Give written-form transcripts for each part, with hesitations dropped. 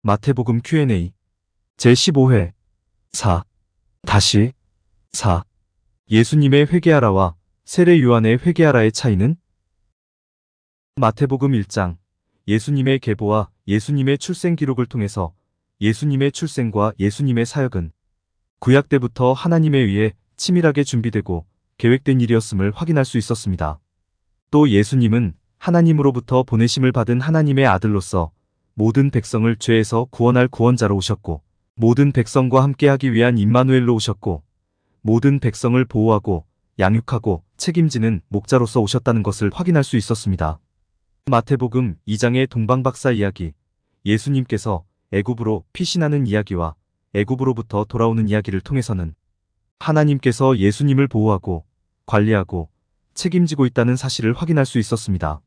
마태복음 Q&A 제15회 4. 4. 예수님의 회개하라와 세례 요한의 회개하라의 차이는? 마태복음 1장 예수님의 계보와 예수님의 출생 기록을 통해서 예수님의 출생과 예수님의 사역은 구약 때부터 하나님에 의해 치밀하게 준비되고 계획된 일이었음을 확인할 수 있었습니다. 또 예수님은 하나님으로부터 보내심을 받은 하나님의 아들로서 모든 백성을 죄에서 구원할 구원자로 오셨고, 모든 백성과 함께하기 위한 임마누엘로 오셨고, 모든 백성을 보호하고 양육하고 책임지는 목자로서 오셨다는 것을 확인할 수 있었습니다. 마태복음 2장의 동방박사 이야기, 예수님께서 애굽으로 피신하는 이야기와 애굽으로부터 돌아오는 이야기를 통해서는 하나님께서 예수님을 보호하고 관리하고 책임지고 있다는 사실을 확인할 수 있었습니다.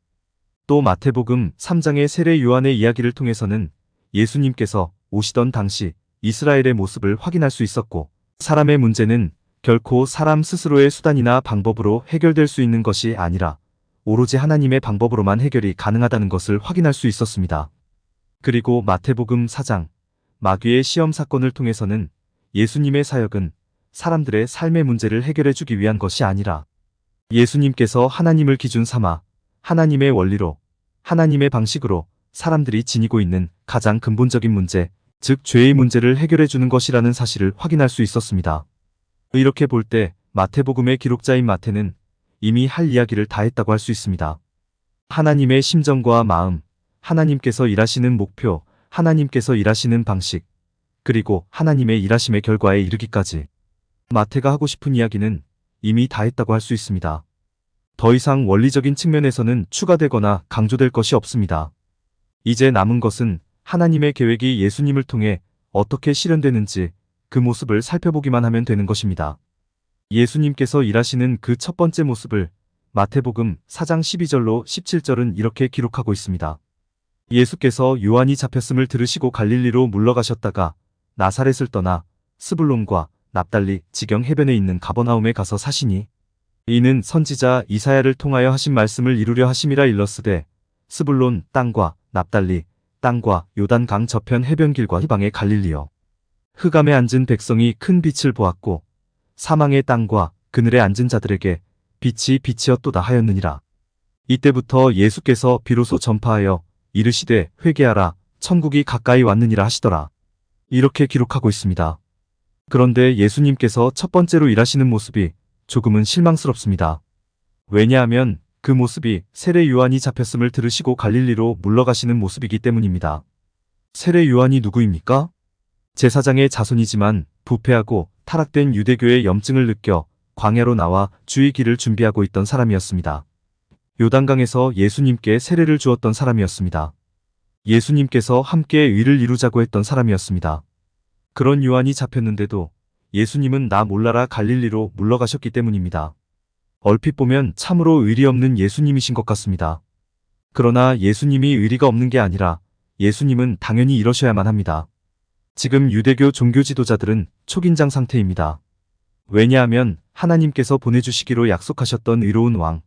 또 마태복음 3장의 세례 요한의 이야기를 통해서는 예수님께서 오시던 당시 이스라엘의 모습을 확인할 수 있었고, 사람의 문제는 결코 사람 스스로의 수단이나 방법으로 해결될 수 있는 것이 아니라 오로지 하나님의 방법으로만 해결이 가능하다는 것을 확인할 수 있었습니다. 그리고 마태복음 4장 마귀의 시험 사건을 통해서는 예수님의 사역은 사람들의 삶의 문제를 해결해 주기 위한 것이 아니라 예수님께서 하나님을 기준 삼아 하나님의 원리로, 하나님의 방식으로 사람들이 지니고 있는 가장 근본적인 문제, 즉 죄의 문제를 해결해 주는 것이라는 사실을 확인할 수 있었습니다. 이렇게 볼 때 마태복음의 기록자인 마태는 이미 할 이야기를 다 했다고 할 수 있습니다. 하나님의 심정과 마음, 하나님께서 일하시는 목표, 하나님께서 일하시는 방식, 그리고 하나님의 일하심의 결과에 이르기까지 마태가 하고 싶은 이야기는 이미 다 했다고 할 수 있습니다. 더 이상 원리적인 측면에서는 추가되거나 강조될 것이 없습니다. 이제 남은 것은 하나님의 계획이 예수님을 통해 어떻게 실현되는지 그 모습을 살펴보기만 하면 되는 것입니다. 예수님께서 일하시는 그 첫 번째 모습을 마태복음 4장 12절로 17절은 이렇게 기록하고 있습니다. 예수께서 요한이 잡혔음을 들으시고 갈릴리로 물러가셨다가 나사렛을 떠나 스불론과 납달리 지경 해변에 있는 가버나움에 가서 사시니, 이는 선지자 이사야를 통하여 하신 말씀을 이루려 하심이라 일렀으되, 스불론 땅과 납달리 땅과 요단강 저편 해변길과 이방의 갈릴리여. 흑암에 앉은 백성이 큰 빛을 보았고 사망의 땅과 그늘에 앉은 자들에게 빛이 빛이었도다 하였느니라. 이때부터 예수께서 비로소 전파하여 이르시되 회개하라, 천국이 가까이 왔느니라 하시더라. 이렇게 기록하고 있습니다. 그런데 예수님께서 첫 번째로 일하시는 모습이 조금은 실망스럽습니다. 왜냐하면 그 모습이 세례 요한이 잡혔음을 들으시고 갈릴리로 물러가시는 모습이기 때문입니다. 세례 요한이 누구입니까? 제사장의 자손이지만 부패하고 타락된 유대교의 염증을 느껴 광야로 나와 주의 길을 준비하고 있던 사람이었습니다. 요단강에서 예수님께 세례를 주었던 사람이었습니다. 예수님께서 함께 의를 이루자고 했던 사람이었습니다. 그런 요한이 잡혔는데도 예수님은 나 몰라라 갈릴리로 물러가셨기 때문입니다. 얼핏 보면 참으로 의리 없는 예수님이신 것 같습니다. 그러나 예수님이 의리가 없는 게 아니라 예수님은 당연히 이러셔야만 합니다. 지금 유대교 종교 지도자들은 초긴장 상태입니다. 왜냐하면 하나님께서 보내주시기로 약속하셨던 의로운 왕,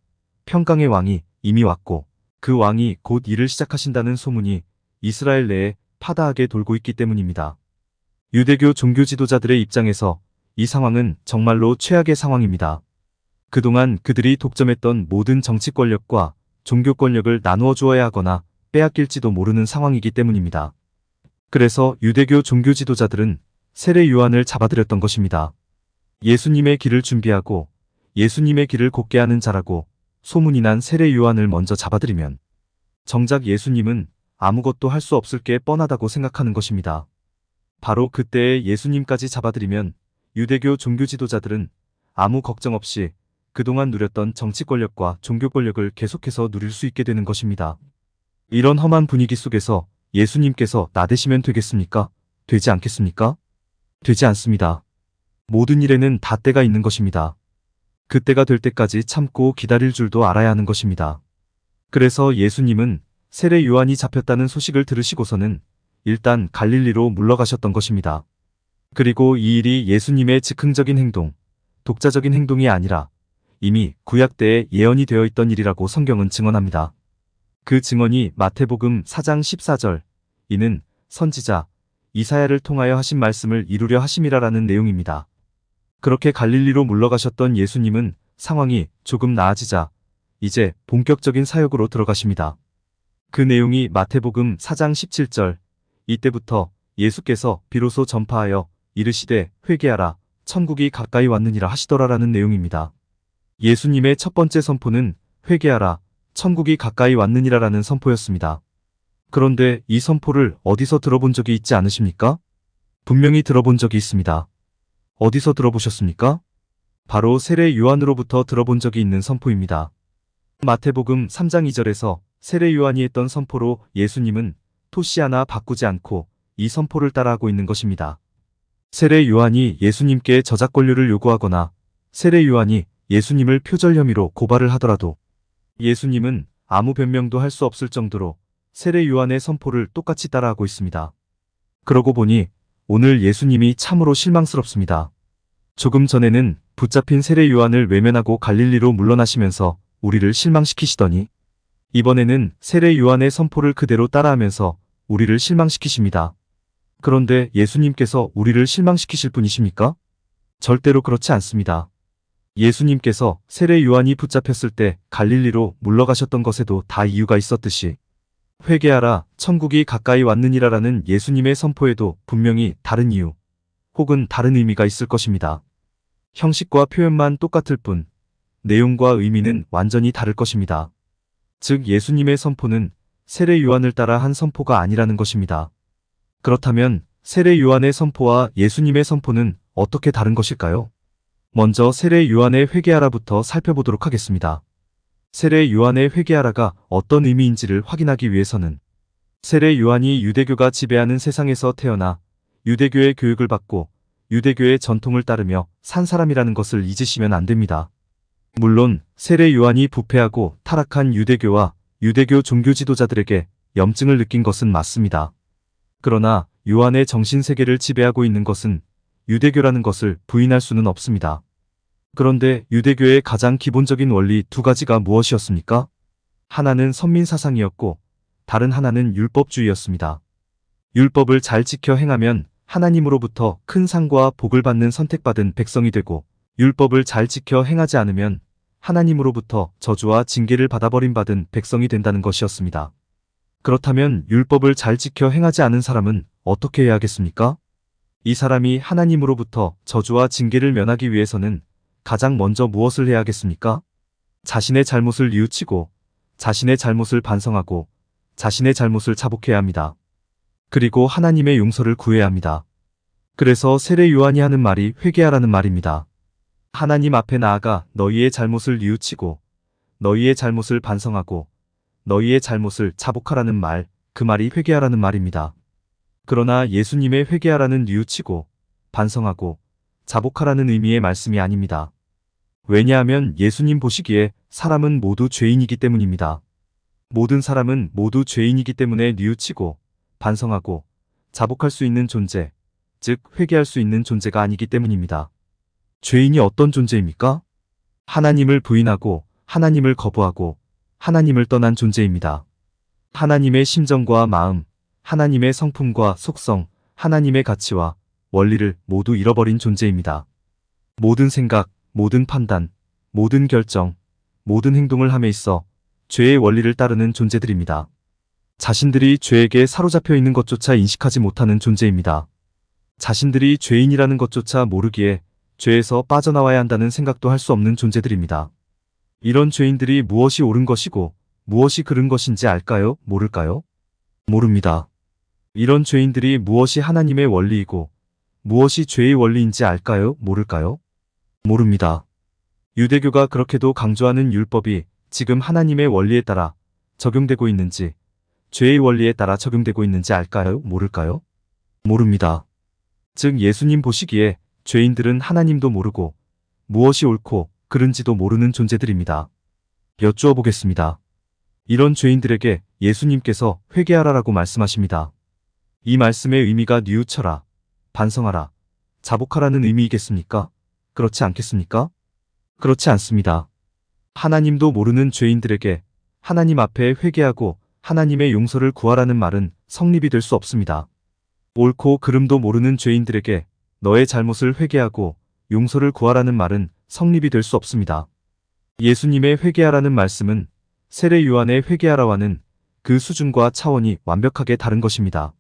평강의 왕이 이미 왔고 그 왕이 곧 일을 시작하신다는 소문이 이스라엘 내에 파다하게 돌고 있기 때문입니다. 유대교 종교 지도자들의 입장에서 이 상황은 정말로 최악의 상황입니다. 그동안 그들이 독점했던 모든 정치 권력과 종교 권력을 나누어 주어야 하거나 빼앗길지도 모르는 상황이기 때문입니다. 그래서 유대교 종교 지도자들은 세례 요한을 잡아들였던 것입니다. 예수님의 길을 준비하고 예수님의 길을 곱게 하는 자라고 소문이 난 세례 요한을 먼저 잡아들이면 정작 예수님은 아무것도 할 수 없을 게 뻔하다고 생각하는 것입니다. 바로 그때에 예수님까지 잡아들이면 유대교 종교 지도자들은 아무 걱정 없이 그동안 누렸던 정치 권력과 종교 권력을 계속해서 누릴 수 있게 되는 것입니다. 이런 험한 분위기 속에서 예수님께서 나대시면 되겠습니까? 되지 않겠습니까? 되지 않습니다. 모든 일에는 다 때가 있는 것입니다. 그 때가 될 때까지 참고 기다릴 줄도 알아야 하는 것입니다. 그래서 예수님은 세례 요한이 잡혔다는 소식을 들으시고서는 일단 갈릴리로 물러가셨던 것입니다. 그리고 이 일이 예수님의 즉흥적인 행동, 독자적인 행동이 아니라 이미 구약 때에 예언이 되어 있던 일이라고 성경은 증언합니다. 그 증언이 마태복음 4장 14절, 이는 선지자 이사야를 통하여 하신 말씀을 이루려 하심이라라는 내용입니다. 그렇게 갈릴리로 물러가셨던 예수님은 상황이 조금 나아지자 이제 본격적인 사역으로 들어가십니다. 그 내용이 마태복음 4장 17절, 이때부터 예수께서 비로소 전파하여 이르시되 회개하라 천국이 가까이 왔느니라 하시더라라는 내용입니다. 예수님의 첫 번째 선포는 회개하라 천국이 가까이 왔느니라라는 선포였습니다. 그런데 이 선포를 어디서 들어본 적이 있지 않으십니까? 분명히 들어본 적이 있습니다. 어디서 들어보셨습니까? 바로 세례 요한으로부터 들어본 적이 있는 선포입니다. 마태복음 3장 2절에서 세례 요한이 했던 선포로 예수님은 토시 하나 바꾸지 않고 이 선포를 따라하고 있는 것입니다. 세례 요한이 예수님께 저작 권료를 요구하거나 세례 요한이 예수님을 표절 혐의로 고발을 하더라도 예수님은 아무 변명도 할 수 없을 정도로 세례 요한의 선포를 똑같이 따라하고 있습니다. 그러고 보니 오늘 예수님이 참으로 실망스럽습니다. 조금 전에는 붙잡힌 세례 요한을 외면하고 갈릴리로 물러나시면서 우리를 실망시키시더니 이번에는 세례 요한의 선포를 그대로 따라하면서 우리를 실망시키십니다. 그런데 예수님께서 우리를 실망시키실 분이십니까? 절대로 그렇지 않습니다. 예수님께서 세례 요한이 붙잡혔을 때 갈릴리로 물러가셨던 것에도 다 이유가 있었듯이 회개하라 천국이 가까이 왔느니라라는 예수님의 선포에도 분명히 다른 이유 혹은 다른 의미가 있을 것입니다. 형식과 표현만 똑같을 뿐 내용과 의미는 완전히 다를 것입니다. 즉 예수님의 선포는 세례 요한을 따라 한 선포가 아니라는 것입니다. 그렇다면 세례 요한의 선포와 예수님의 선포는 어떻게 다른 것일까요? 먼저 세례 요한의 회개하라부터 살펴보도록 하겠습니다. 세례 요한의 회개하라가 어떤 의미인지를 확인하기 위해서는 세례 요한이 유대교가 지배하는 세상에서 태어나 유대교의 교육을 받고 유대교의 전통을 따르며 산 사람이라는 것을 잊으시면 안 됩니다. 물론 세례 요한이 부패하고 타락한 유대교와 유대교 종교 지도자들에게 염증을 느낀 것은 맞습니다. 그러나 요한의 정신세계를 지배하고 있는 것은 유대교라는 것을 부인할 수는 없습니다. 그런데 유대교의 가장 기본적인 원리 두 가지가 무엇이었습니까? 하나는 선민사상이었고 다른 하나는 율법주의였습니다. 율법을 잘 지켜 행하면 하나님으로부터 큰 상과 복을 받는 선택받은 백성이 되고 율법을 잘 지켜 행하지 않으면 하나님으로부터 저주와 징계를 받아버림받은 백성이 된다는 것이었습니다. 그렇다면 율법을 잘 지켜 행하지 않은 사람은 어떻게 해야 하겠습니까? 이 사람이 하나님으로부터 저주와 징계를 면하기 위해서는 가장 먼저 무엇을 해야 하겠습니까? 자신의 잘못을 뉘우치고 자신의 잘못을 반성하고 자신의 잘못을 자복해야 합니다. 그리고 하나님의 용서를 구해야 합니다. 그래서 세례 요한이 하는 말이 회개하라는 말입니다. 하나님 앞에 나아가 너희의 잘못을 뉘우치고 너희의 잘못을 반성하고 너희의 잘못을 자복하라는 말, 그 말이 회개하라는 말입니다. 그러나 예수님의 회개하라는 뉘우치고 반성하고 자복하라는 의미의 말씀이 아닙니다. 왜냐하면 예수님 보시기에 사람은 모두 죄인이기 때문입니다. 모든 사람은 모두 죄인이기 때문에 뉘우치고 반성하고 자복할 수 있는 존재, 즉 회개할 수 있는 존재가 아니기 때문입니다. 죄인이 어떤 존재입니까? 하나님을 부인하고 하나님을 거부하고 하나님을 떠난 존재입니다. 하나님의 심정과 마음, 하나님의 성품과 속성, 하나님의 가치와 원리를 모두 잃어버린 존재입니다. 모든 생각, 모든 판단, 모든 결정, 모든 행동을 함에 있어 죄의 원리를 따르는 존재들입니다. 자신들이 죄에게 사로잡혀 있는 것조차 인식하지 못하는 존재입니다. 자신들이 죄인이라는 것조차 모르기에 죄에서 빠져나와야 한다는 생각도 할 수 없는 존재들입니다. 이런 죄인들이 무엇이 옳은 것이고 무엇이 그른 것인지 알까요? 모를까요? 모릅니다. 이런 죄인들이 무엇이 하나님의 원리이고 무엇이 죄의 원리인지 알까요? 모를까요? 모릅니다. 유대교가 그렇게도 강조하는 율법이 지금 하나님의 원리에 따라 적용되고 있는지 죄의 원리에 따라 적용되고 있는지 알까요? 모를까요? 모릅니다. 즉 예수님 보시기에 죄인들은 하나님도 모르고 무엇이 옳고 그른지도 모르는 존재들입니다. 여쭈어 보겠습니다. 이런 죄인들에게 예수님께서 회개하라라고 말씀하십니다. 이 말씀의 의미가 뉘우쳐라, 반성하라, 자복하라는 의미이겠습니까? 그렇지 않겠습니까? 그렇지 않습니다. 하나님도 모르는 죄인들에게 하나님 앞에 회개하고 하나님의 용서를 구하라는 말은 성립이 될 수 없습니다. 옳고 그름도 모르는 죄인들에게 너의 잘못을 회개하고 용서를 구하라는 말은 성립이 될 수 없습니다. 예수님의 회개하라는 말씀은 세례 요한의 회개하라와는 그 수준과 차원이 완벽하게 다른 것입니다.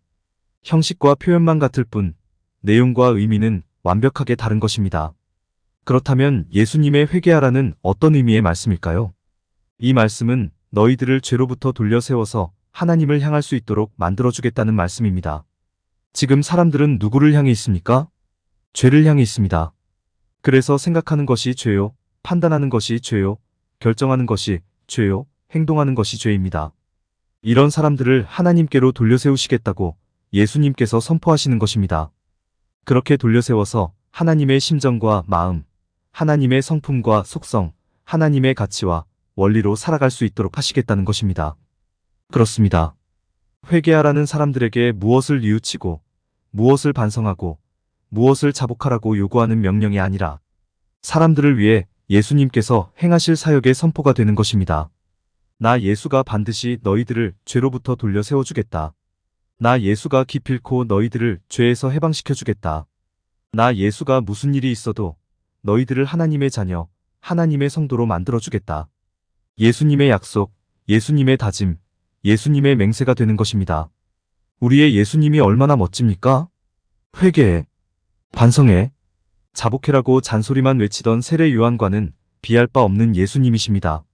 형식과 표현만 같을 뿐 내용과 의미는 완벽하게 다른 것입니다. 그렇다면 예수님의 회개하라는 어떤 의미의 말씀일까요? 이 말씀은 너희들을 죄로부터 돌려 세워서 하나님을 향할 수 있도록 만들어주겠다는 말씀입니다. 지금 사람들은 누구를 향해 있습니까? 죄를 향해 있습니다. 그래서 생각하는 것이 죄요, 판단하는 것이 죄요, 결정하는 것이 죄요, 행동하는 것이 죄입니다. 이런 사람들을 하나님께로 돌려 세우시겠다고 예수님께서 선포하시는 것입니다. 그렇게 돌려 세워서 하나님의 심정과 마음, 하나님의 성품과 속성, 하나님의 가치와 원리로 살아갈 수 있도록 하시겠다는 것입니다. 그렇습니다. 회개하라는 사람들에게 무엇을 뉘우치고 무엇을 반성하고 무엇을 자복하라고 요구하는 명령이 아니라 사람들을 위해 예수님께서 행하실 사역의 선포가 되는 것입니다. 나 예수가 반드시 너희들을 죄로부터 돌려 세워주겠다. 나 예수가 기필코 너희들을 죄에서 해방시켜주겠다. 나 예수가 무슨 일이 있어도 너희들을 하나님의 자녀, 하나님의 성도로 만들어주겠다. 예수님의 약속, 예수님의 다짐, 예수님의 맹세가 되는 것입니다. 우리의 예수님이 얼마나 멋집니까? 회개해, 반성해, 자복해라고 잔소리만 외치던 세례 요한과는 비할 바 없는 예수님이십니다.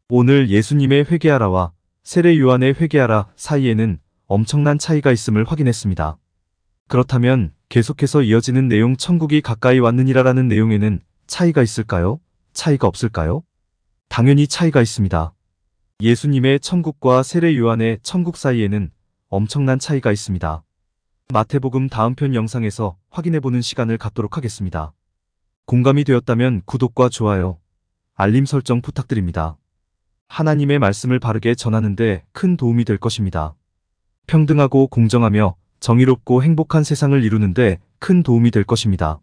오늘 예수님의 회개하라와 세례 요한의 회개하라 사이에는 엄청난 차이가 있음을 확인했습니다. 그렇다면 계속해서 이어지는 내용 천국이 가까이 왔느니라라는 내용에는 차이가 있을까요? 차이가 없을까요? 당연히 차이가 있습니다. 예수님의 천국과 세례 요한의 천국 사이에는 엄청난 차이가 있습니다. 마태복음 다음 편 영상에서 확인해보는 시간을 갖도록 하겠습니다. 공감이 되었다면 구독과 좋아요, 알림 설정 부탁드립니다. 하나님의 말씀을 바르게 전하는데 큰 도움이 될 것입니다. 평등하고 공정하며 정의롭고 행복한 세상을 이루는데 큰 도움이 될 것입니다.